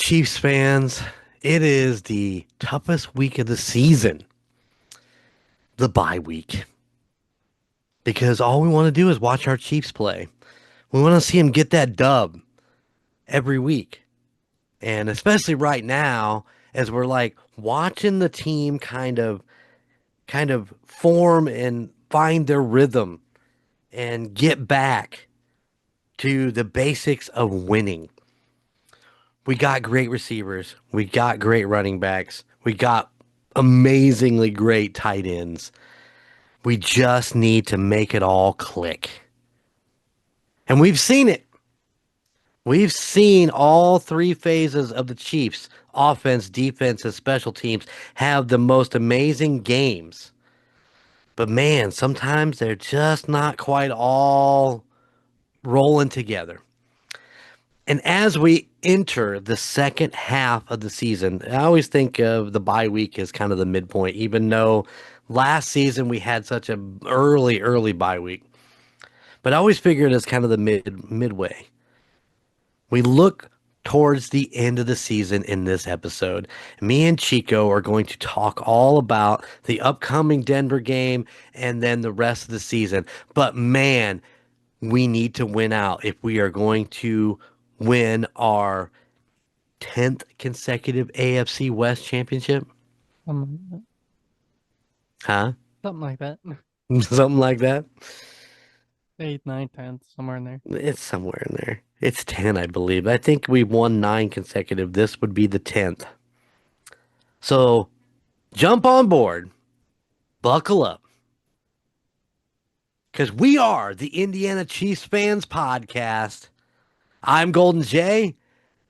Chiefs fans, it is the toughest week of the season, the bye week, because all we want to do is watch our Chiefs play. We want to see them get that dub every week. And especially right now, as we're like watching the team kind of form and find their rhythm and get back to the basics of winning. We got great receivers. We got great running backs. We got amazingly great tight ends. We just need to make it all click. And we've seen it. We've seen all three phases of the Chiefs offense, defense, and special teams have the most amazing games. But man, sometimes they're just not quite all rolling together. And as we enter the second half of the season, I always think of the bye week as kind of the midpoint, even though last season we had such a early bye week. But I always figured as kind of the midway. We look towards the end of the season in this episode. Me and Chico are going to talk all about the upcoming Denver game and then the rest of the season. But man, we need to win out if we are going to win our 10th consecutive AFC West championship. Something Huh? like that. Something like that. 8th, 9th, 10th, somewhere in there. It's somewhere in there. It's 10, I believe. I think we've won 9 consecutive. This would be the 10th. So jump on board, buckle up, because we are the Indiana Chiefs Fans Podcast. I'm Golden Jay.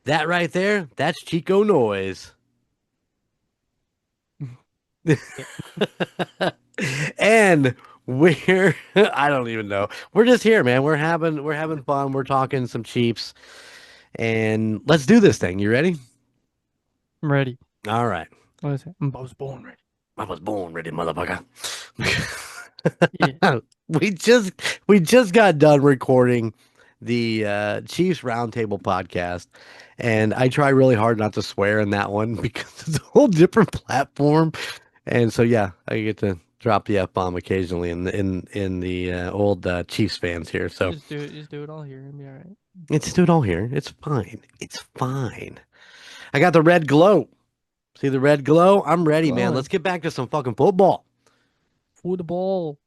That right there, that's Chico Noise. And we're I don't even know. We're just here, man. We're having fun. We're talking some Chiefs. And let's do this thing. You ready? I'm ready. All right. What is it? I was born ready. I was born ready, motherfucker. Yeah. we just got done recording the Chiefs Roundtable podcast, and I try really hard not to swear in that one because it's a whole different platform. And so yeah, I get to drop the F bomb occasionally in the old Chiefs fans here. So Just do it all here and be all right. it's do it all here. It's fine. It's fine. I got the red glow. See the red glow? I'm ready, man. Glowing. Let's get back to some fucking football. Football.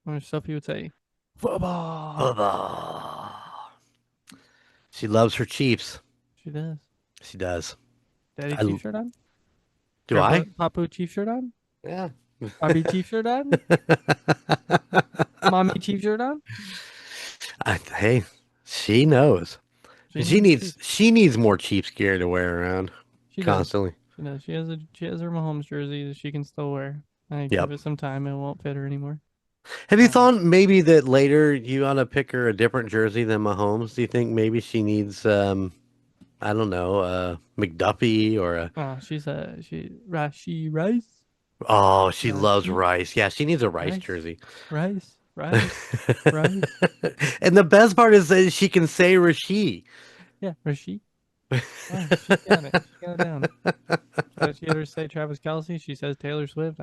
Or stuff you would say. Football. Football. She loves her Chiefs. She does. She does. Daddy I Chief shirt on? do Grandpa I? Papu Chief shirt on? Yeah. Bobby Chief shirt on? Mommy Chief shirt on? Hey, she knows. She She knows needs too. she needs more Chiefs gear to wear around She does. constantly. She does. She has her Mahomes jersey that she can still wear. I give Yep. it some time, it won't fit her anymore. Have you Um, thought maybe that later you ought to pick her a different jersey than Mahomes? Do you think maybe she needs I don't know, McDuffie or a Rashi Rice, oh, she loves Rashi rice. Yeah, she needs a rice Rice, jersey. Rice, Rice, Rice. And the best part is that she can say Rashe. Yeah, Rashi. Yeah, she's got it. She got it down. She had her say Travis Kelsey. She says Taylor Swift.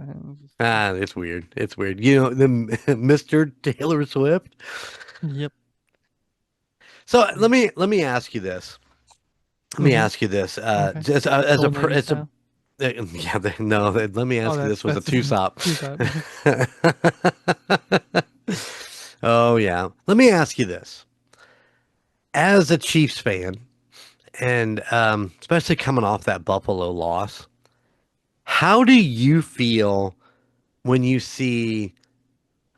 Ah, it's weird. It's weird. You know, the Mr. Taylor Swift. Yep. So let me ask you this. Let me Mm-hmm. ask you this. Okay. Just as a Old lady it's a style. yeah. No. Let me Oh, ask you that's this was a that's two stop. two side. Oh yeah. Let me ask you this. As a Chiefs fan, and especially coming off that Buffalo loss, how do you feel when you see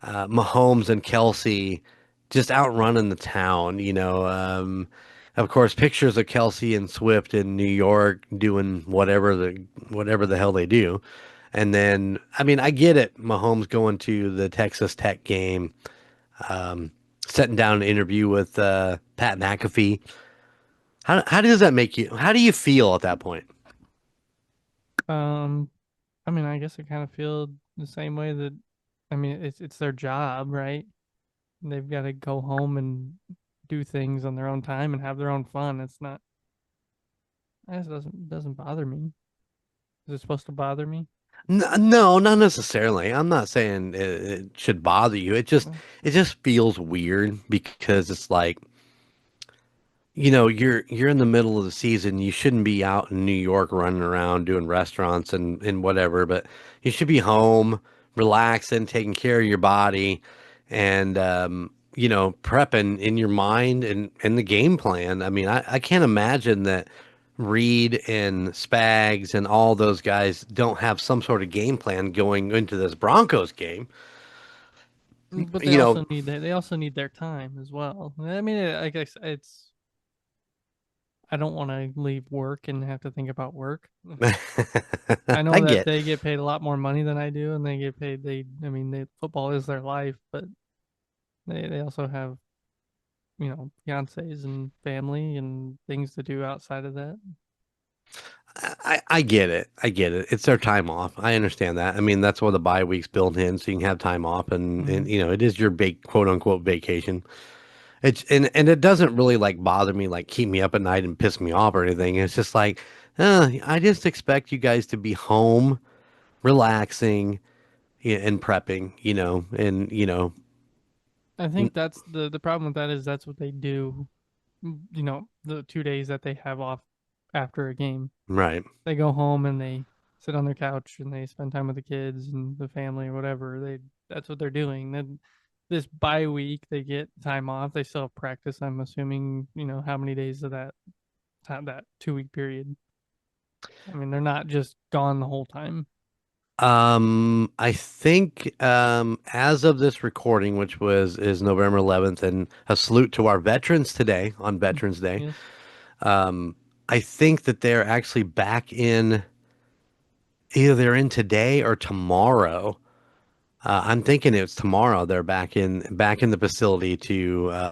Mahomes and Kelsey just outrunning the town? Of course, pictures of Kelsey and Swift in New York doing whatever the hell they do, and then I mean I get it. Mahomes going to the Texas Tech game, um, sitting down an interview with Pat McAfee. How does that make you? How do you feel at that point? Um, I mean, I guess I kind of feel the same way that, I mean, it's their job, right? They've got to go home and do things on their own time and have their own fun. It's not It doesn't bother me. Is it supposed to bother me? No, not necessarily. I'm not saying it should bother you. Uh, It just feels weird because it's like, you're in the middle of the season. You shouldn't be out in New York running around doing restaurants and whatever, but you should be home, relaxing, taking care of your body, and prepping in your mind and the game plan. I mean, I can't imagine that Reed and Spags and all those guys don't have some sort of game plan going into this Broncos game. But You know, they also need their time as well. I mean, I guess it's I don't want to leave work and have to think about work. I I know that get. they get paid a lot more money than I do, and they get paid. I mean, football is their life, but they also have fiancés and family and things to do outside of that. I get it. I get it. It's their time off. I understand that. I mean, that's why the bye week's built in, so you can have time off, and Hmm. it is your big quote unquote vacation. And it doesn't really like bother me, like keep me up at night and piss me off or anything. It's just like, I just expect you guys to be home, relaxing, and prepping, and I think that's the problem with that is that's what they do. The 2 days that they have off after a game, right. they go home and they sit on their couch and they spend time with the kids and the family or whatever. That's what they're doing. Then this bye week they get time off. They still have practice. I'm assuming how many days of that 2 week period. I mean, they're not just gone the whole time. I think as of this recording, which is November 11th, and a salute to our veterans today on Veterans Day. Yes. I think that they're actually back in either they're in today or tomorrow. I'm thinking it's tomorrow. They're back in the facility to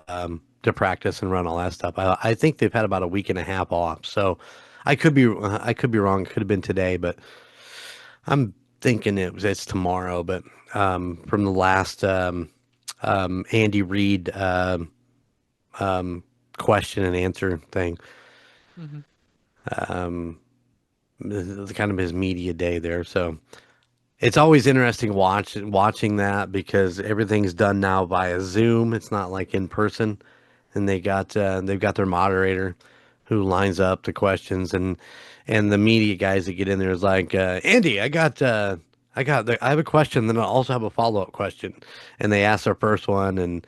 practice and run all that stuff. I think they've had about a week and a half off. So I could be wrong. It could have been today, but I'm thinking it's tomorrow. But from the last Andy Reid question and answer thing, Hmm. kind of his media day there. So it's always interesting watching that because everything's done now via Zoom. It's not like in person, and they've got their moderator who lines up the questions and the media guys that get in there is like Andy, I have a question, then I also have a follow up question, and they ask their first one and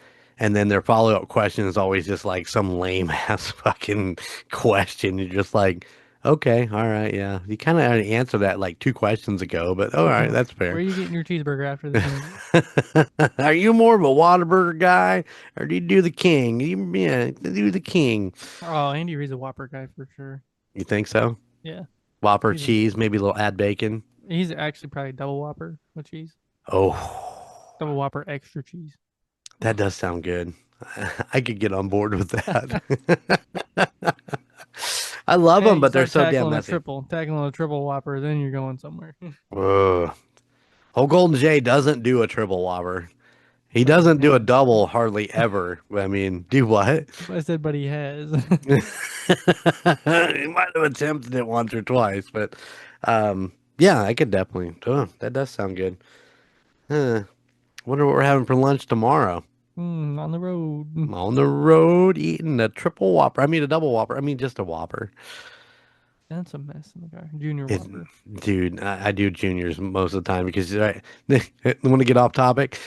then their follow up question is always just like some lame ass fucking question. You're just like, okay, all right, yeah. You kind of already answered that like two questions ago, but all right, that's Where fair. are you getting your cheeseburger after the game? Are you more of a Whataburger guy, or do you do the King? Yeah, do the King. Oh, Andy Reid's a Whopper guy for sure. You think so? Yeah, Whopper he's a cheese, maybe a little add bacon. he's actually probably double Whopper with cheese, Oh, double Whopper extra cheese. that does sound good. I could get on board with that. I love Hey, them, you but they're start so damn messy. tackling a triple Whopper, then you're going somewhere. Ugh. Old Golden Jay doesn't do a triple Whopper. He But he doesn't do a has. double hardly ever. I mean, do what? I said, but he has. He might have attempted it once or twice, but yeah, I could definitely. Oh, that does sound good. Huh. Wonder what we're having for lunch tomorrow. On the road. I'm on the road eating a triple Whopper. I mean, a double Whopper. I mean, just a Whopper. That's a mess in the car. Junior It, Whopper. dude, I do juniors most of the time because I want to get off topic.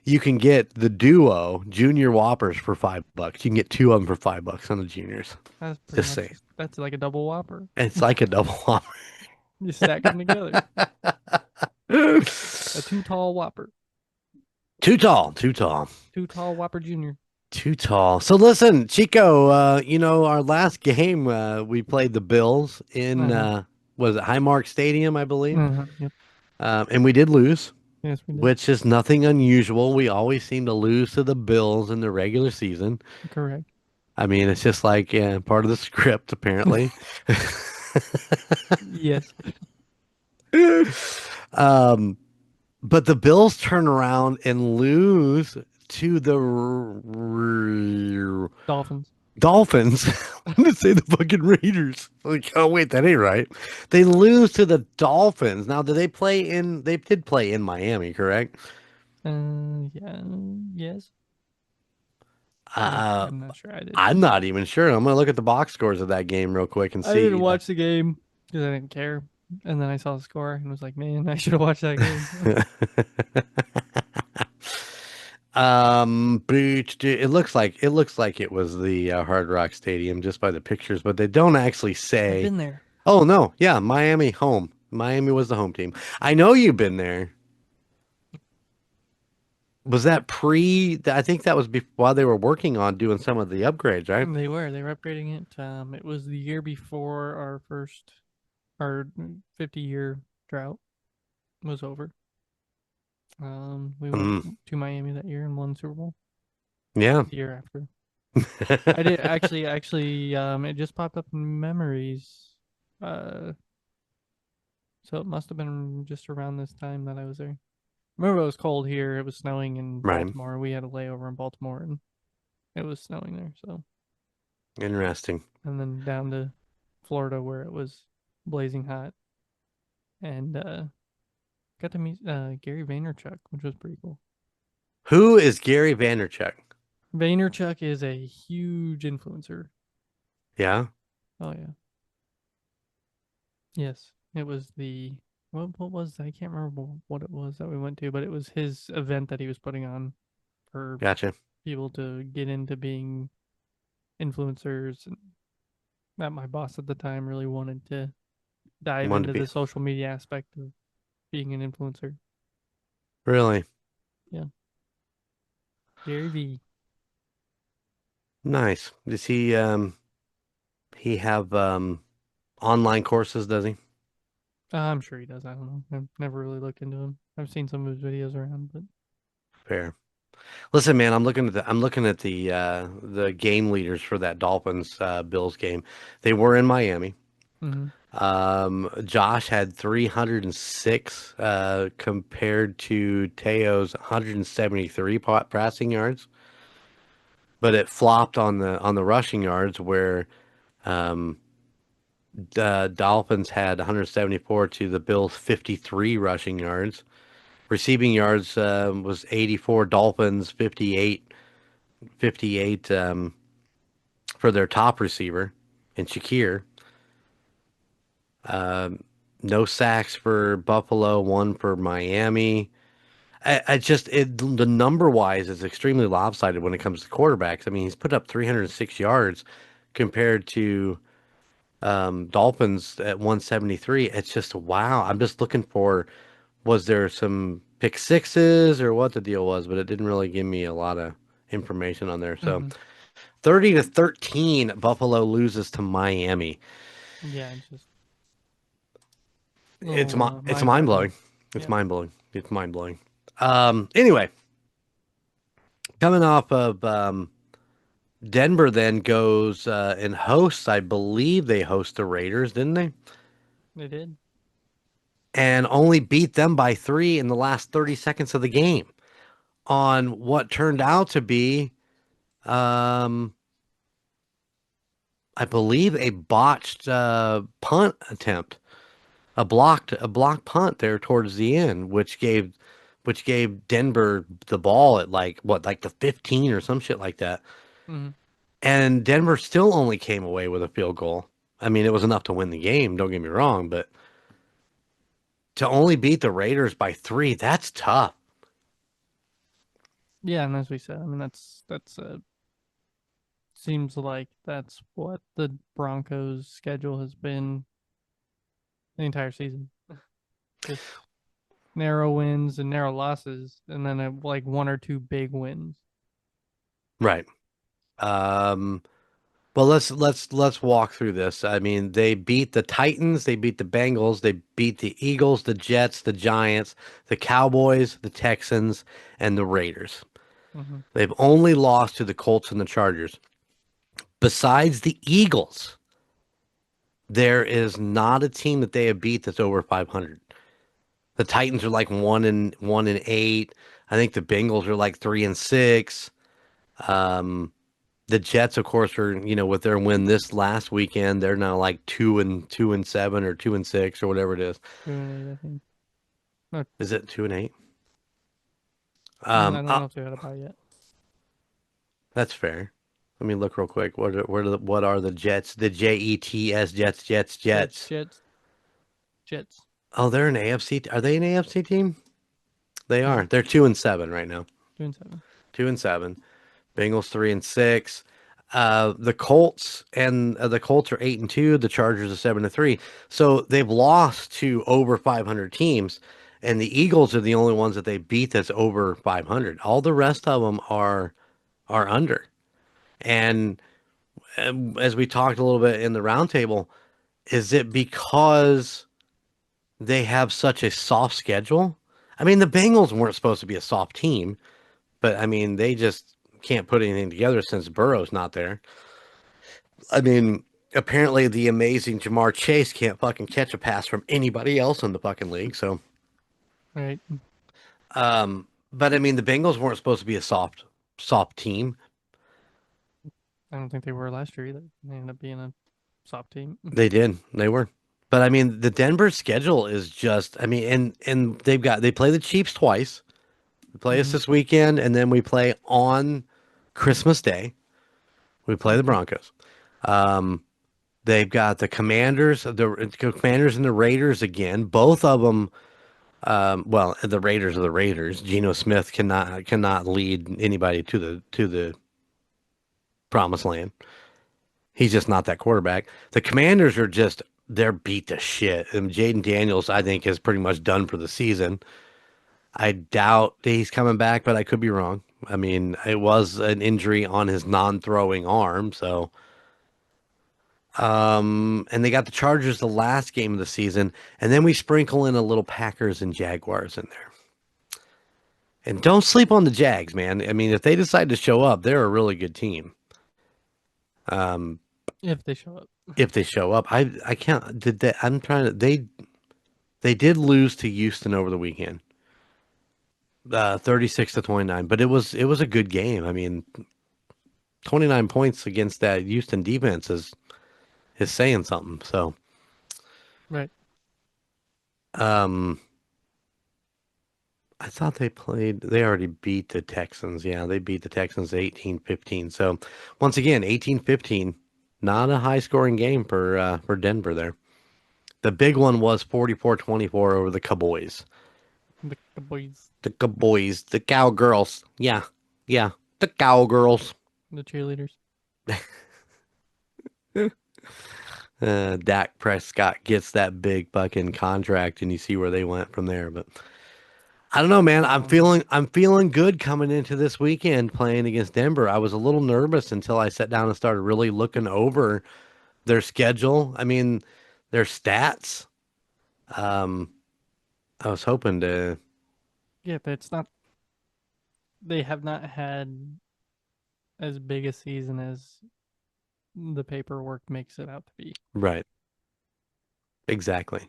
You can get the duo junior Whoppers for $5. You can get two of them for $5 on the juniors. That's pretty Just much saying, that's like a double Whopper. it's like a double Whopper. You stack them together. A two tall Whopper. Too tall, too tall. Two tall Whopper Junior. Too tall. So listen, Chico, our last game, we played the Bills in, Uh-huh. was it Highmark Stadium, I believe? Uh-huh. Yep. And we did lose, Yes, we did. which is nothing unusual. We always seem to lose to the Bills in the regular season. Correct. I mean, it's just like part of the script, apparently. Yes. um, but the Bills turn around and lose to the Dolphins. Dolphins. I'm gonna say the fucking Raiders. Like, oh wait, that ain't right. They lose to the Dolphins. Now, do they play in? They did play in Miami, correct? Yeah, yes. Uh, I'm not sure. I I'm didn't. not even sure. I'm gonna look at the box scores of that game real quick and I didn't see. watch the game because I didn't care. And then I saw the score and was like, man, I should have watched that game. it looks like it was the Hard Rock Stadium just by the pictures, but they don't actually I've say. been there. Oh no, yeah, Miami home. Miami was the home team. I know you've been there. Was that pre? I think that was while they were working on doing some of the upgrades, right? They were upgrading it. It was the year before our 50-year drought was over. We went Mm, to Miami that year and won Super Bowl yeah. the year after. I did actually, it just popped up in memories. Uh, so it must have been just around this time that I was there. Remember, it was cold here. It was snowing in Right. Baltimore. We had a layover in Baltimore, and it was snowing there. So, Interesting. and then down to Florida where it was blazing hot, and got to meet Gary Vaynerchuk, which was pretty cool. Who is Gary Vaynerchuk? Vaynerchuk is a huge influencer. Yeah. Oh yeah, yes. It was the what was I can't remember what it was that we went to, but it was his event that he was putting on for Gotcha. people to get into being influencers, and that my boss at the time really wanted to dive Wanted to into be the social media aspect of being an influencer. really Yeah, Gary V. nice. Does he have online courses, does he? I'm sure he does. I don't know. I've never really looked into him. I've seen some of his videos around, but Fair. Listen, man, I'm looking at the game leaders for that Dolphins Bills game. They were in Miami. hmm Josh had 306 compared to Teo's 173 passing yards, but it flopped on the rushing yards where um, the Dolphins had 174 to the Bills 53 rushing yards. Receiving yards was 84, Dolphins 58 for their top receiver and Shakir. No sacks for Buffalo, one for Miami. The number wise is extremely lopsided when it comes to quarterbacks. I mean, he's put up 306 yards compared to Dolphins at 173. It's just wow. I'm just looking for was there some pick sixes or what the deal was, but it didn't really give me a lot of information on there. So hmm 30-13, Buffalo loses to Miami. yeah, it's just a It's little it's mind mind boggling. blowing. It's Yeah, mind blowing. It's mind blowing. Anyway, coming off of Denver, then goes and hosts. I believe they host the Raiders, didn't they? they did. And only beat them by 3 in the last 30 seconds of the game on what turned out to be, um, I believe, a botched punt attempt, a blocked punt there towards the end, which gave Denver the ball at like the 15 or some shit like that. hmm And Denver still only came away with a field goal. I mean, it was enough to win the game, don't get me wrong, but to only beat the Raiders by 3, that's tough. Yeah, and as we said, I mean that's seems like that's what the Broncos' schedule has been the entire season. Just narrow wins and narrow losses, and then like one or two big wins. Right. Um well, let's walk through this. I mean, they beat the Titans, they beat the Bengals, they beat the Eagles, the Jets, the Giants, the Cowboys, the Texans, and the Raiders. hmm They've only lost to the Colts and the Chargers. Besides the Eagles, there is not a team that they have beat that's over 500. The Titans are like 1-8. I think the Bengals are like 3-6. The Jets, of course, are with their win this last weekend, they're now like 2-7 or 2-6 or whatever it is. 2-8, I think. No, Is it 2-8? I don't Uh, know if they had a bye yet. that's fair. Let me look real quick. What are the Jets? The Jets, Jets, Jets, Jets, Jets. Jets, Jets. Oh, they're an AFC. Are they an AFC team? They Yeah, are. They're 2-7 right now. 2-7. 2-7. Bengals 3-6. The Colts are 8-2. The Chargers are 7-3. So they've lost to over 500 teams, and the Eagles are the only ones that they beat that's over 500. All the rest of them are under. And as we talked a little bit in the roundtable, is it because they have such a soft schedule? I mean, the Bengals weren't supposed to be a soft team, but I mean, they just can't put anything together since Burrow's not there. I mean, apparently the amazing Jamar Chase can't fucking catch a pass from anybody else in the fucking league. So, Right. but I mean, the Bengals weren't supposed to be a soft team. I don't think they were last year either. They ended up being a soft team. They did. They were. But I mean, the Denver schedule is just. I mean, and they play the Chiefs twice. They play us Mm-hmm. this weekend, and then we play on Christmas Day. We play the Mm-hmm. Broncos. They've got the Commanders and the Raiders again. Both of them. Well, the Raiders are the Raiders. Geno Smith cannot lead anybody to the promised land. He's just not that quarterback. The Commanders are just they're beat to shit. And Jaden Daniels, I think, is pretty much done for the season. I doubt that he's coming back, but I could be wrong. I mean, it was an injury on his non-throwing arm, so and they got the Chargers the last game of the season, and then we sprinkle in a little Packers and Jaguars in there. And don't sleep on the Jags, man. I mean, if they decide to show up, they're a really good team. If they show up. If they show up, I can't. Did they? I'm trying to. They did lose to Houston over the weekend, 36-29. But it was a good game. I mean, 29 points against that Houston defense is saying something. So, Right. um, I thought they already beat the Texans. Yeah, they beat the Texans 18-15. So, once again, 18-15, not a high scoring game for Denver there. The big one was 44-24 over the Cowboys. The boys, The Cowboys, the Cowgirls. Yeah, yeah, the Cowgirls. the cheerleaders. Dak Prescott gets that big fucking contract, and you see where they went from there. But I don't know, man. I'm No. feeling I'm feeling good coming into this weekend playing against Denver. I was a little nervous until I sat down and started really looking over their schedule. I mean, their stats. Um, I was hoping to. Yeah, but it's not. They have not had as big a season as the paperwork makes it out to be. Right, exactly.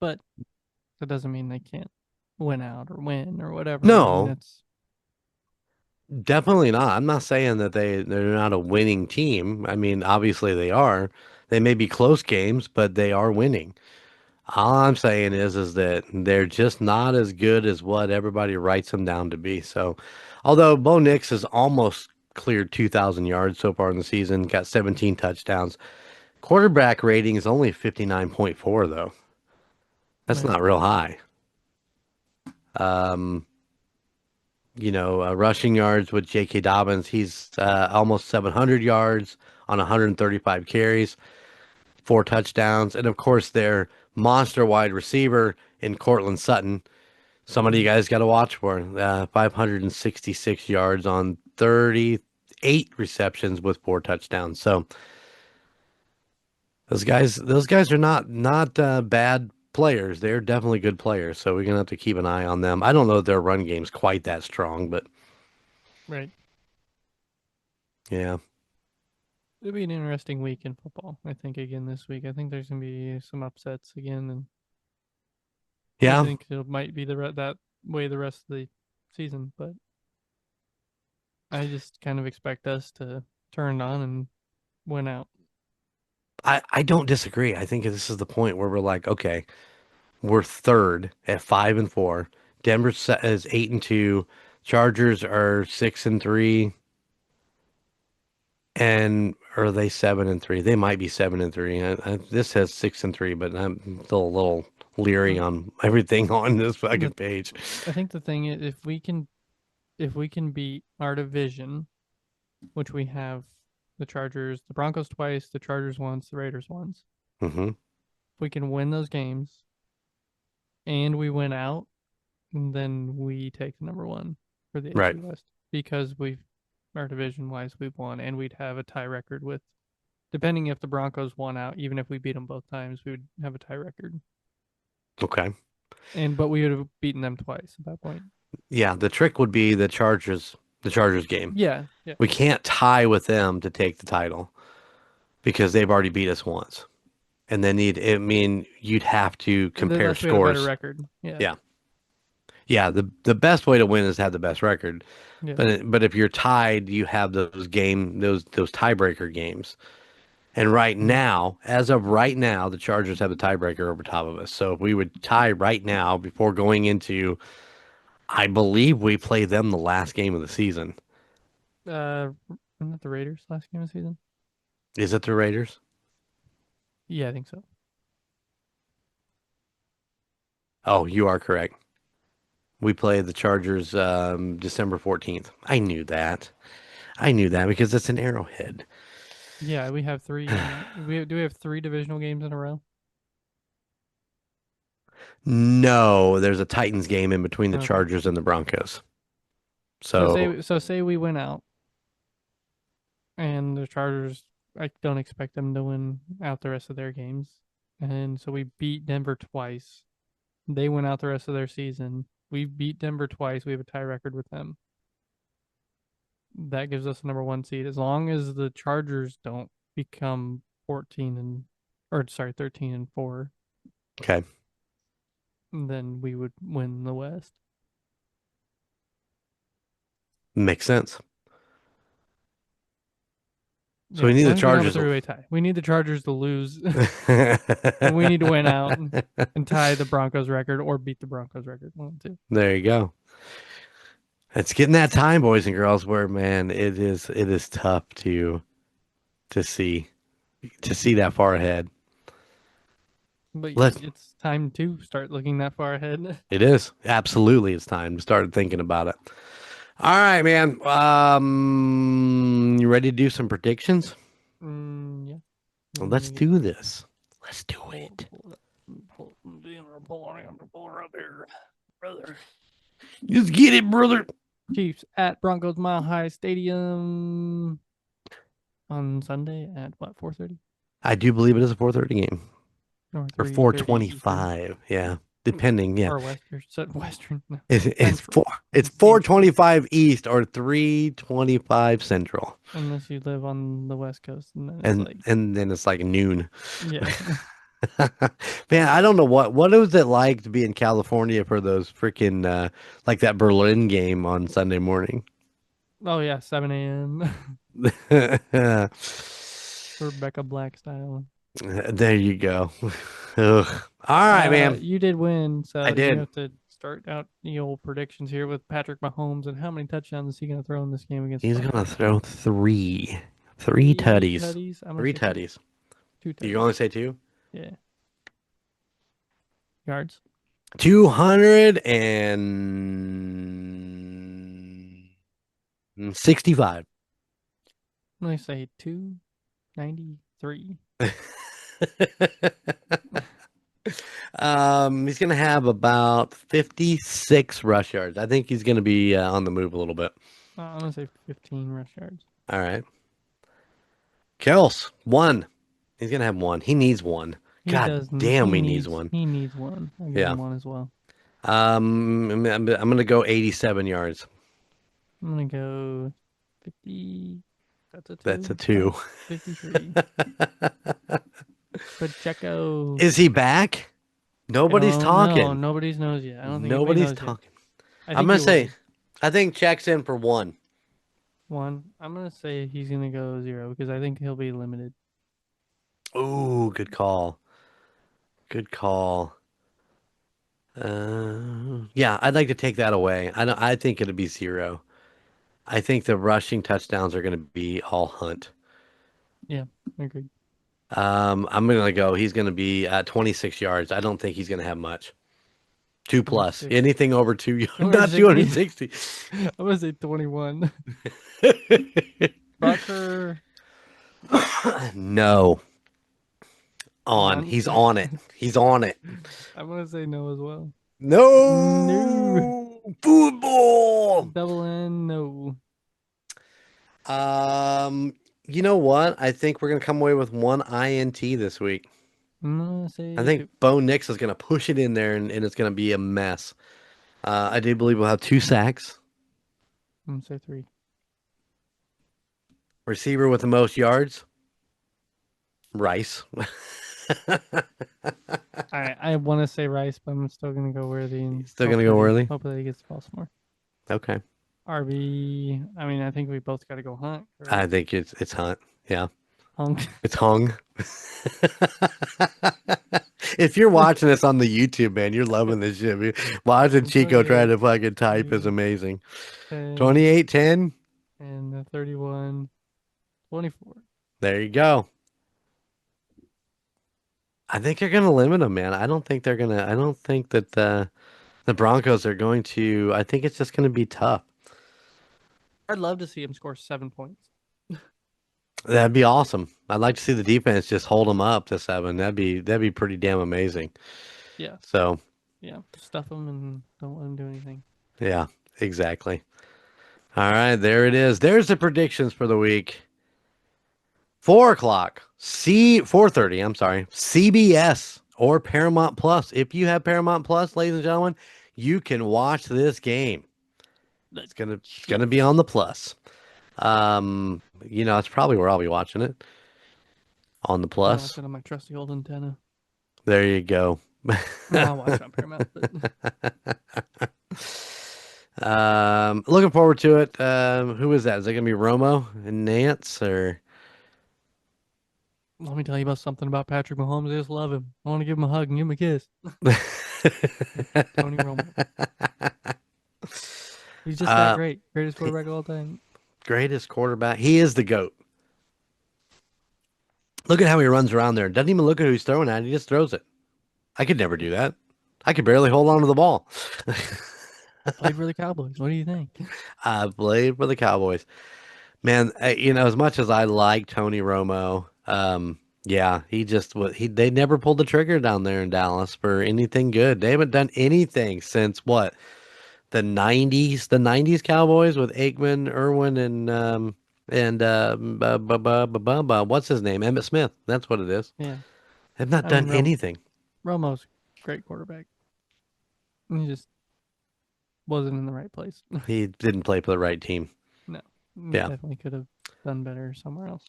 But that doesn't mean they can't win out or win or whatever. I mean, No, that's definitely not. I'm not saying that they're not a winning team. I mean, obviously they are. They may be close games, but they are winning. All I'm saying is that they're just not as good as what everybody writes them down to be. So, although Bo Nix has almost cleared 2,000 yards so far in the season, got 17 touchdowns. Quarterback rating is only 59.4 though. That's right. not real high. Rushing yards with J.K. Dobbins, he's almost 700 yards on 135 carries, 4 touchdowns, and of course their monster wide receiver in Cortland Sutton. Somebody you Mm-hmm. guys got to watch for. 566 yards on 38 receptions with 4 touchdowns. So those guys are not bad players. They're definitely good players. So we're gonna have to keep an eye on them. I don't know if their run game's quite that strong, but Right. yeah, It'll be an interesting week in football. I think again this week. I think there's gonna be some upsets again, and I yeah. think it might be that way the rest of the season. But I just kind of expect us to turn it on and win out. I don't disagree. I think this is the point where we're like, okay, we're third at 5-4. Denver is 8-2. Chargers are 6-3. And are they 7-3? They might be 7-3. This has 6-3, but I'm still a little leery The, on everything on this the fucking page. I think the thing is if we can beat our division, which we have the Chargers, the Broncos twice, the Chargers once, the Raiders once. Hmm. If we can win those games and we win out, then we take the number one for the Right. AFC West because our division wise we've won and we'd have a tie record with depending if the Broncos won out, even if we beat them both times, we would have a tie record. Okay. But we would have beaten them twice at that point. Yeah, the trick would be the Chargers game. Yeah, yeah. We can't tie with them to take the title because they've already beat us once. And then you'd have to compare Unless we had a better scores. record. Yeah, Yeah. Yeah, the best way to win is to have the best record. yeah. But if you're tied, you have those tiebreaker games. And right Mhm. now, as of right now, the Chargers have the tiebreaker over top of us. So if we would tie right now before going into, I believe we play them the last game of the season. Wasn't it the Raiders last game of the season? Is it the Raiders? Yeah, I think so. Oh, you are correct. We play the Chargers December 14th. I knew that. I knew that because it's an Arrowhead. Yeah, we have three. Do we have three divisional games in a row? No, there's a Titans game in between the Okay. Chargers and the Broncos. So So, say we win out, and the Chargers. I don't expect them to win out the rest of their games, and so we beat Denver twice. They win out the rest of their season. We beat Denver twice. We have a tie record with them. That gives us the number one seed. As long as the Chargers don't become 13-4, okay, then we would win the West. makes sense. So Yeah, we as need the long as we don't have a Chargers. three-way tie. We need the Chargers to lose, and we need to win out and tie the Broncos record or beat the Broncos record. One, two. There you go. It's getting that time, boys and girls, where man, it is tough to see to see that far ahead. But Let it's time to start looking that far ahead. It is absolutely it's time to start thinking about it. All right, man. You ready to do some predictions? Yeah. Well, Let let's me get do this. Let's do pull, it. pull, pull, pull her up here, brother. Just get it, brother. Chiefs at Broncos Mile High Stadium on Sunday at what 4:30 I do believe it is a 4:30 game or or 3:30 Eastern 4:25. Yeah, depending. Yeah, or Western no, it's Central. four. It's Central 4:25 East or 3:25 Central, unless you live on the West Coast and then it's and like and then it's like noon. yeah. Man, I don't know what was it like to be in California for those freaking like that Berlin game on Sunday morning. Oh yeah, 7 a.m. Rebecca Black style. There you go. Ugh. All right, man. You did win, I so you did. have to start out the old predictions here with Patrick Mahomes and how many touchdowns is he going to throw in this game against the He's gonna Broncos? throw three Three tutties, tutties. I'm gonna three say two. tutties. Two You tutties. only say two? Yeah. Yards. 265. I'm gonna say 293. He's gonna have about 56 rush yards. I think he's gonna be on the move a little bit. I'm gonna say 15 rush yards. All right. Kels, one. He's gonna have one. He needs one. He God does. damn, he needs one. He needs one. I'll give Yeah. him one as well. I'm gonna go 87 yards. I'm gonna go 50. That's a two. That's a two. 53. Pacheco. Is he back? Nobody's Oh no, talking. nobody's knows yet. I don't think anybody Nobody's knows yet. talking. I I'm think gonna he say, will. I think checks in for one. 1. I'm gonna say he's gonna go 0 because I think he'll be limited. Ooh, good call. Good call. Yeah, I'd like to take that away. I think it'll be 0. I think the rushing touchdowns are going to be all Hunt. Yeah, agreed. I'm going to go. He's going to be at 26 yards. I don't think he's going to have much. Two plus. 26. Anything over two, not 260. 260. I'm gonna say 21. Bucker No. On. Hunt. He's on it. He's on it. I'm gonna say no as well. No. No football. Double N, no. Um, you know what? I think we're gonna come away with one INT this week. I'm gonna I say think 2. Bo Nix is gonna push it in there and it's gonna be a mess. I do believe we'll have 2 sacks. I'm gonna say 3. Receiver with the most yards, Rice. I want to say Rice, but I'm still gonna go Worthy and Still gonna go Worthy. hopefully he gets Baltimore. Okay. RB. I mean, I think we both got to go Hunt. I Correct? think it's Hunt. Yeah, Hunk. it's hung. If you're watching this on the YouTube, man, you're loving this shit. Watching Chico try 28, to fucking type is 28, amazing. 10, 28-10. and 31, 24. There you go. I think they're going to limit them, man. I don't think that the Broncos are going to. I think it's just going to be tough. I'd love to see him score 7 points. That'd be awesome. I'd like to see the defense just hold them up to 7. That'd be pretty damn amazing. Yeah, So, yeah. Stuff him and don't let him do anything. yeah, exactly. All right, there it is. There's the predictions for the week. 4 o'clock. 4:30. I'm sorry. CBS or Paramount Plus. If you have Paramount Plus, ladies and gentlemen, you can watch this game. The It's gonna be on the plus. It's probably where I'll be watching it on the I'll watch plus. it on my trusty old antenna. There you go. Well, I'll watch it on Paramount, but Looking forward to it. Who is that? Is it gonna be Romo and Nance or? let me tell you about something about Patrick Mahomes. I just love him. I want to give him a hug and give him a kiss. Tony Romo. He's just that uh, great. Greatest quarterback of all time. Greatest quarterback. He is the GOAT. Look at how he runs around there. Doesn't even look at who he's throwing at. He just throws it. I could never do that. I could barely hold on to the ball. Played for the Cowboys. What do you think? I played for the Cowboys. Man, as much as I like Tony Romo, yeah, he just they never pulled the trigger down there in Dallas for anything good. They haven't done anything since what? The 90s Cowboys with Aikman, Irwin, and what's his name? Emmitt Smith. That's what it is. Yeah. Have not I done mean, anything. Romo's a great quarterback. He just wasn't in the right place. He didn't play for the right team. No. He Yeah, definitely could have done better somewhere else.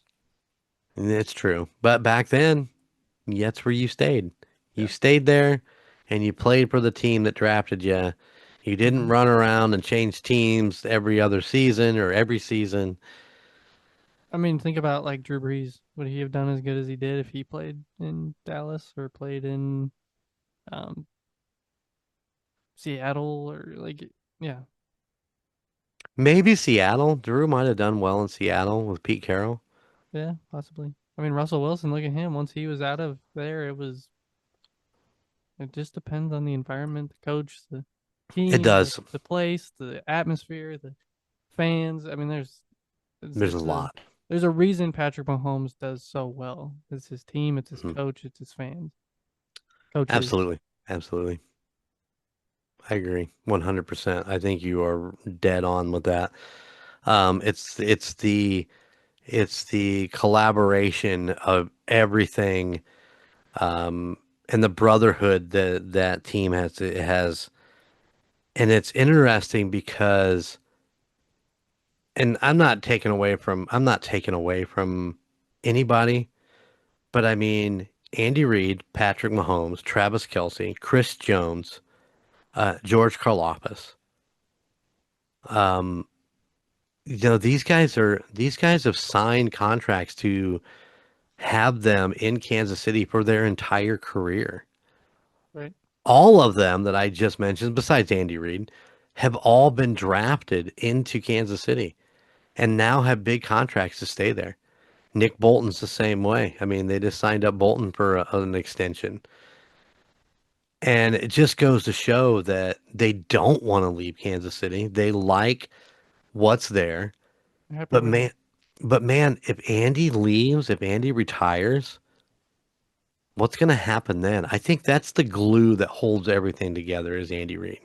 it's true. But back then, that's where you stayed. You Yeah. stayed there, and you played for the team that drafted you. You didn't hmm run around and change teams every other season or every season. I mean, think about like Drew Brees. Would he have done as good as he did if he played in Dallas or played in um, Seattle or yeah, Maybe Seattle. Drew might have done well in Seattle with Pete Carroll. yeah, possibly. I mean, Russell Wilson, look at him. Once he was out of there, it just depends on the environment, the coach, the It team, does. the place, the atmosphere, the fans. I mean, There's a lot. there's a reason Patrick Mahomes does so well. It's his team, it's his Mhm. coach, it's his fans. Coaches. Absolutely. Absolutely. I agree 100%. I think you are dead on with that. It's the collaboration of everything, um, and the brotherhood that team has, and it's interesting because, and I'm not taking away from anybody, but I mean Andy Reid, Patrick Mahomes, Travis Kelsey, Chris Jones, George Karlaftis. Um, these guys have signed contracts to have them in Kansas City for their entire career. Right. All of them that I just mentioned, besides Andy Reid, have all been drafted into Kansas City and now have big contracts to stay there. Nick Bolton's the same way. I mean, they just signed up Bolton for an extension. And it just goes to show that they don't want to leave Kansas City. They like what's there. I'm happy But with man, it. but man, if Andy leaves, if Andy retires, what's going to happen then? I think that's the glue that holds everything together is Andy Reid.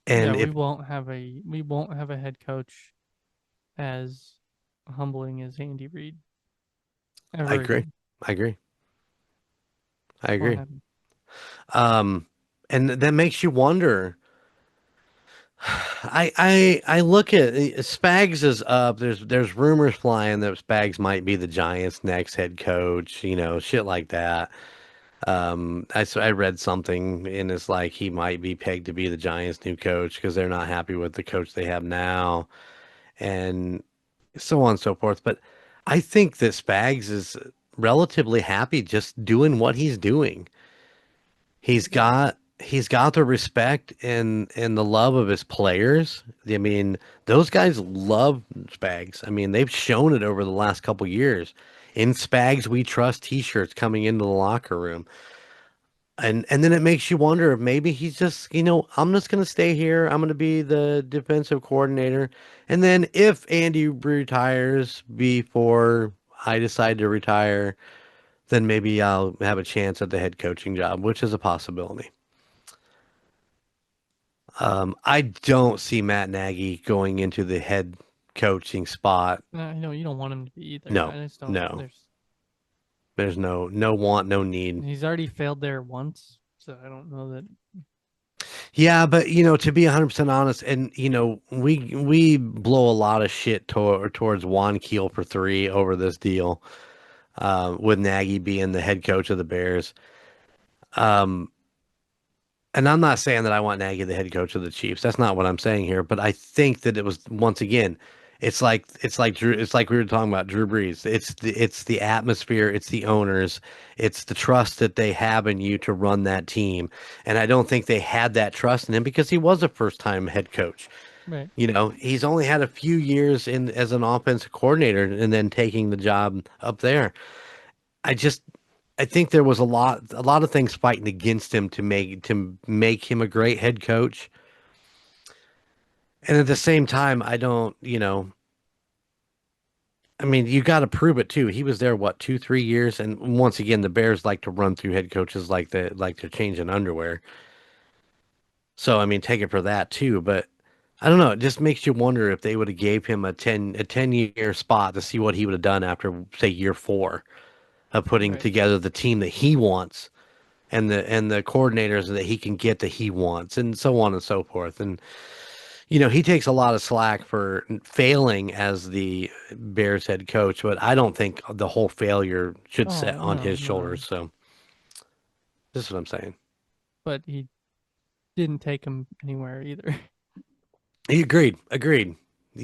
Yeah, And if we won't have a head coach as humbling as Andy Reid I ever agree. again. I agree. I Won't agree. happen. Um, and that makes you wonder. I look at Spags is up. There's rumors flying that Spags might be the Giants' next head coach. You know, shit like that. I read something and it's like he might be pegged to be the Giants' new coach because they're not happy with the coach they have now, and so on and so forth. But I think that Spags is relatively happy just doing what he's doing. He's got the respect and the love of his players. I mean, those guys love Spags. I mean, they've shown it over the last couple years. In Spags We Trust t-shirts coming into the locker room. And then it makes you wonder if maybe he's just, I'm just going to stay here. I'm going to be the defensive coordinator. And then if Andy retires before I decide to retire, then maybe I'll have a chance at the head coaching job, which is a possibility. I don't see Matt Nagy going into the head coaching spot. No, you don't want him to be either. No, I just don't. no. There's no want, no need. He's already failed there once, so I don't know that. Yeah, but to be 100% honest, and we blow a lot of shit towards Juan Keel for three over this deal, with Nagy being the head coach of the Bears. Um, and I'm not saying that I want Nagy the head coach of the Chiefs. That's not what I'm saying here. But I think that it was once again, it's like Drew. It's like we were talking about Drew Brees. It's the atmosphere. It's the owners. It's the trust that they have in you to run that team. And I don't think they had that trust in him because he was a first time head coach. Right. He's only had a few years in as an offensive coordinator and then taking the job up there. I just I think there was a lot of things fighting against him to make him a great head coach. And at the same time, I don't, I mean, you got to prove it too. He was there what 2, 3 years, and once again, the Bears like to run through head coaches like they're changing underwear. So I mean, take it for that too. But I don't know. It just makes you wonder if they would have gave him a 10-year spot to see what he would have done after say year four of putting Right. together the team that he wants and the coordinators that he can get that he wants and so on and so forth. And he takes a lot of slack for failing as the Bears head coach, but I don't think the whole failure should set Oh on no, his no. shoulders. So this is what I'm saying. But he didn't take him anywhere either. He agreed. He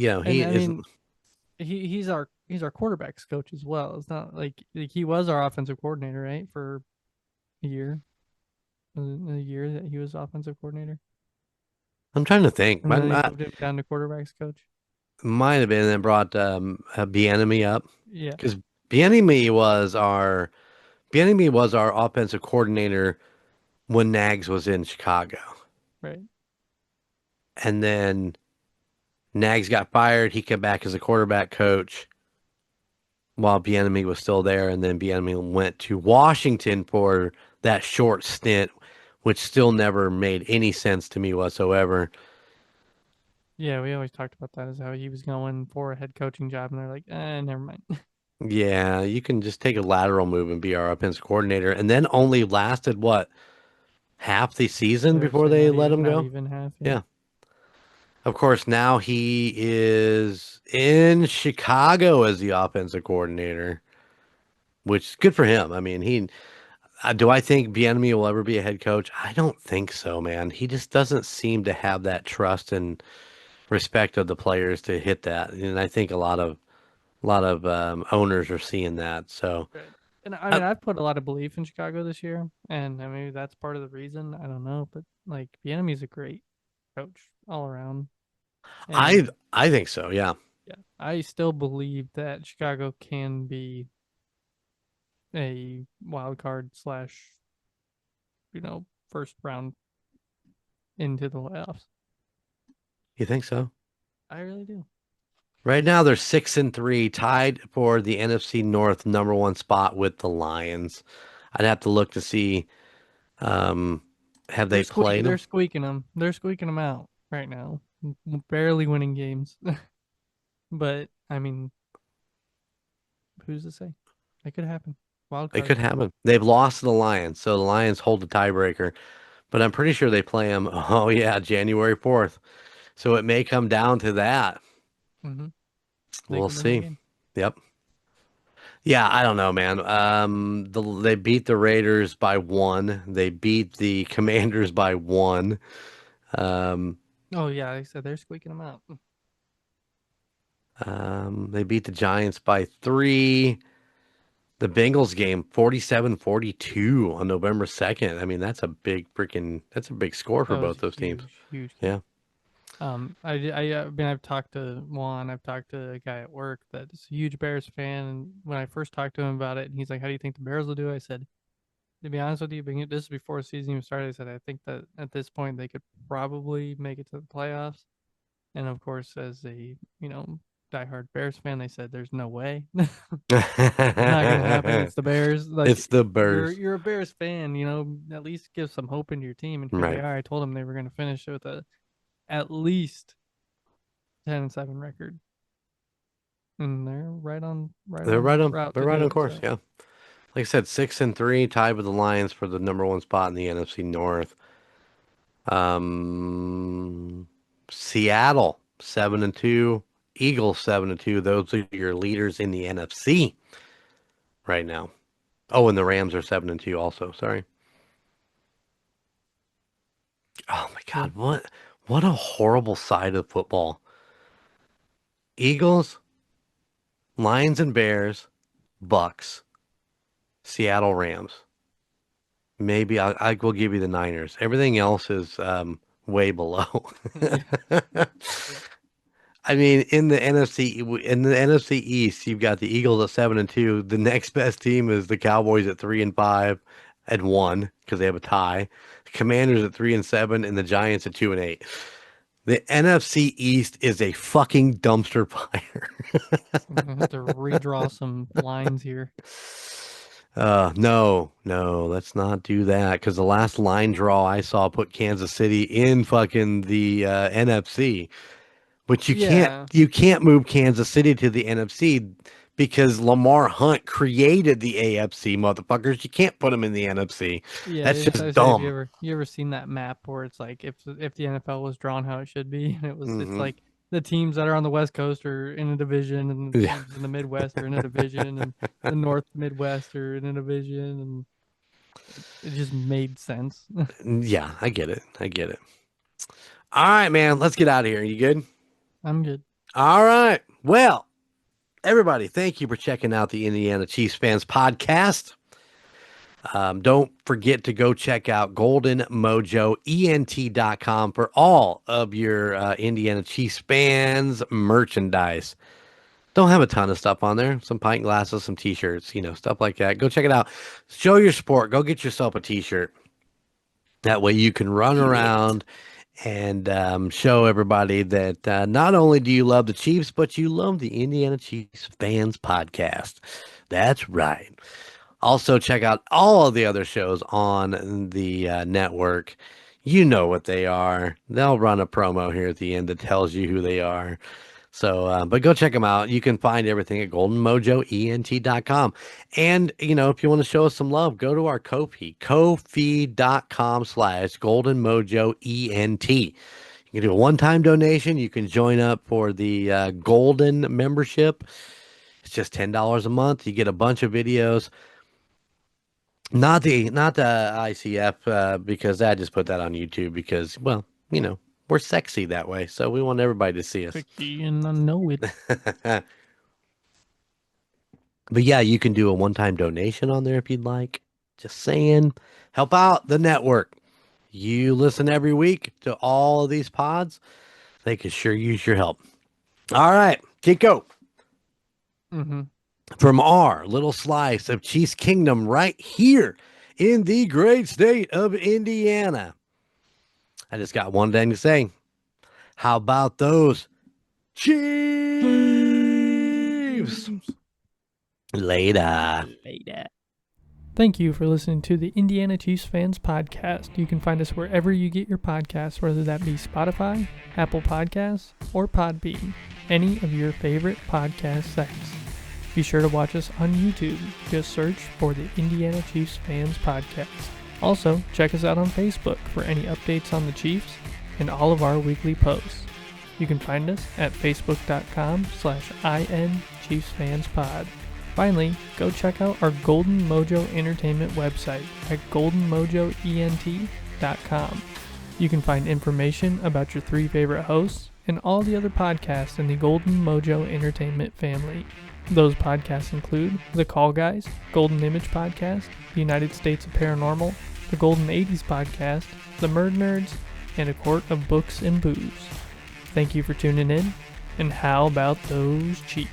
And I isn't. mean, he's our quarterbacks coach as well. It's not like he was our offensive coordinator, right, for a year. Was it a year that he was offensive coordinator, I'm trying to think. and Might, then they might moved him down to quarterbacks coach. might have been and brought Bieniemy up Yeah. because Bieniemy was our offensive coordinator when Nags was in Chicago, Right. and then Nags got fired. He came back as a quarterback coach while Bieniemy was still there, and then Bieniemy went to Washington for that short stint, which still never made any sense to me whatsoever. Yeah, we always talked about that as how he was going for a head coaching job, and they're like, never mind. Yeah, you can just take a lateral move and be our offensive coordinator, and then only lasted what half the season I would before say they let him not go. even half. Yeah. Yeah. Of course, now he is in Chicago as the offensive coordinator, which is good for him. I mean, do I think Bieniemy will ever be a head coach? I don't think so, man. He just doesn't seem to have that trust respect of the players to hit that, and I think a lot of owners are seeing that. So Right. And I uh, mean, I've put a lot of belief in Chicago this year, and I mean that's part of the reason. I don't know, but like Bieniemy's a great coach all around, I and I think so. Yeah, yeah, I still believe that Chicago can be a wild card slash, first round into the playoffs. you think so? I really do. Right now they're 6-3, tied for the NFC North number one spot with the Lions. I'd have to look to see um, have they played They're them. squeaking them. They're squeaking them out right now, barely winning games. But I mean, who's to say? That could happen. Wild It card. could happen. They've lost to the Lions, so the Lions hold the tiebreaker. But I'm pretty sure they play them. Oh yeah, January 4th. So it may come down to that. Mm-hmm. They We'll could win that see. game. Yep. Yeah, I don't know, man. They beat the Raiders by one. They beat the Commanders by one. Um, Oh yeah, like I said they're squeaking them out. they beat the Giants by three. The Bengals game 47-42 on November 2nd. I mean, that's a big score for That was both a those teams. huge, huge game. Yeah. I mean, I've talked to Juan. I've talked to a guy at work that's a huge Bears fan. And when I first talked to him about it, and he's like, "How do you think the Bears will do?" I said, "To be honest with you, this is before the season even started." I said, "I think that at this point they could probably make it to the playoffs." And of course, as a diehard Bears fan, they said, "There's no way." It's not gonna happen. It's the Bears. Like It's the you're Bears. you're a Bears fan, at least give some hope into your team. And here they Right. are. I told them they were gonna finish with a at least 10-7 record, and they're right They're right on on route they're to right do on it. course, So yeah. Like I said, 6-3, tied with the Lions for the number one spot in the NFC North. Um, Seattle 7-2, Eagles 7-2. Those are your leaders in the NFC right now. Oh, and the Rams are 7-2 also. Sorry. Oh my yeah, God, what a horrible side of football. Eagles, Lions and Bears, Bucks, Seattle Rams. Maybe I will give you the Niners. Everything else is way below. yeah, yeah, I mean, in the NFC East, you've got the Eagles at 7-2. The next best team is the Cowboys at 3-5 and 1 because they have a tie. The Commanders at 3-7, and the Giants at 2-8. The NFC East is a fucking dumpster fire. I'm gonna have to redraw some lines here. No, no, let's not do that because the last line draw I saw put Kansas City in fucking the NFC. But Yeah, you can't move Kansas City to the NFC because Lamar Hunt created the AFC, motherfuckers. You can't put him in the NFC. yeah. That's It's, I just say, have dumb. you ever seen that map where it's like if the NFL was drawn how it should be, and it's Hmm. like the teams that are on the West Coast are in a division, and the Yeah, teams in the Midwest are in a division, and the North Midwest are in a division, and it just made sense. yeah, I get it. I get it. All right, man, let's get out of here. You good? I'm good. All right. Well, everybody, thank you for checking out the Indiana Chiefs Fans Podcast. Don't forget to go check out goldenmojoent.com for all of your Indiana Chiefs fans merchandise. Don't have a ton of stuff on there. Some pint glasses, some t-shirts, stuff like that. Go check it out. Show your support. Go get yourself a t-shirt. That way you can run Get it. around and show everybody that not only do you love the Chiefs, but you love the Indiana Chiefs Fans Podcast. That's right. Also, check out all of the other shows on the network. You know what they are. They'll run a promo here at the end that tells you who they are. So, but go check them out. You can find everything at goldenmojoent.com. And, if you want to show us some love, go to our Ko-fi, kofi.com/goldenmojoent. You can do a one-time donation. You can join up for the Golden membership. It's just $10 a month. You get a bunch of videos. Not the ICF because I just put that on YouTube because, well, We're sexy that way, so we want everybody to see us. Sexy and I know it. But yeah, you can do a one-time donation on there if you'd like. Just saying, help out the network. You listen every week to all of these pods. They could sure use your help. All right, Chico. Mm-hmm. From our little slice of Chiefs Kingdom right here in the great state of Indiana. I just got one thing to say. How about those Chiefs? Later. Thank you for listening to the Indiana Chiefs Fans Podcast. You can find us wherever you get your podcasts, whether that be Spotify, Apple Podcasts, or Podbean, any of your favorite podcast sites. Be sure to watch us on YouTube. Just search for the Indiana Chiefs Fans Podcast. Also, check us out on Facebook for any updates on the Chiefs and all of our weekly posts. You can find us at facebook.com/INChiefsFansPod. Finally, go check out our Golden Mojo Entertainment website at goldenmojoent.com. You can find information about your 3 favorite hosts and all the other podcasts in the Golden Mojo Entertainment family. Those podcasts include The Call Guys, Golden Image Podcast, The United States of Paranormal, The Golden 80s Podcast, The Murdnerds, and A Court of Books and Booze. Thank you for tuning in, and how about those Chiefs?